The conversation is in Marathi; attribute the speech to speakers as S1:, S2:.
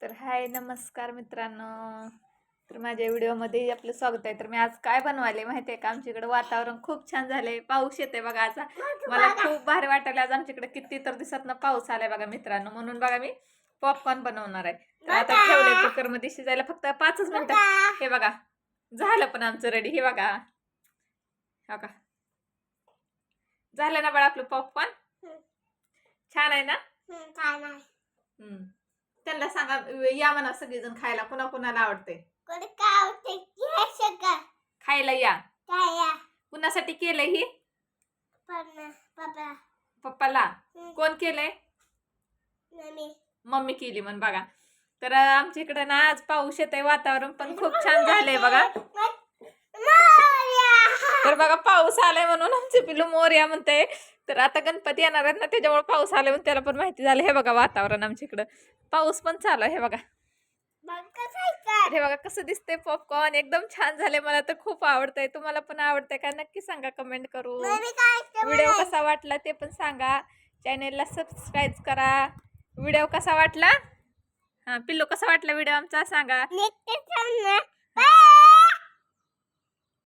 S1: तर हाय नमस्कार मित्रांनो. तर माझ्या व्हिडिओमध्ये आपलं स्वागत आहे. तर मी आज काय बनवाले माहिती आहे का, आमच्याकडे वातावरण खूप छान झालंय, पाऊस येते बघा. आज मला खूप भारी वाटायला. आज आमच्याकडे किती तर दिवसातनं पाऊस आलाय बघा मित्रांनो. म्हणून बघा मी पॉपकॉर्न बनवणार आहे. तर आता ठेवलंय कुकर मध्ये शिजायला, फक्त 5च मिनिटं. हे बघा झालं पण आमचं रेडी. हे बघा, हो का झालं ना बघा आपलं पॉपकॉर्न. छान आहे ना. त्यांना सांगा या म्हणा सगळेजण खायला. कुणाला आवडते खायला या. कुणासाठी केलंय ही? पप्पाला. कोण केलंय? मम्मी केली म्हण बघा. तर आमच्या इकडे ना आज पाऊस येत आहे, वातावरण पण खूप छान झालंय बघा. तर बघा पाऊस आलाय म्हणून आमचे पिलू मोरया म्हणते. तर आता गणपती येणार आहेत ना, त्याच्यामुळे पाऊस आलाय म्हणून त्याला पण माहिती झालं. हे बघा वातावरण आमच्या इकडं, पाऊस पण चालू आहे. हे बघा, हे बघा कसं दिसतंय पॉपकॉर्न. एकदम छान झाले. मला तर खूप आवडतंय. तुम्हाला पण आवडतंय का नक्की सांगा कमेंट करू. व्हिडिओ कसा वाटला ते पण सांगा. चॅनेलला सबस्क्राईब करा. व्हिडिओ कसा वाटला? हा पिल्लू कसा वाटला व्हिडिओ आमचा सांगा.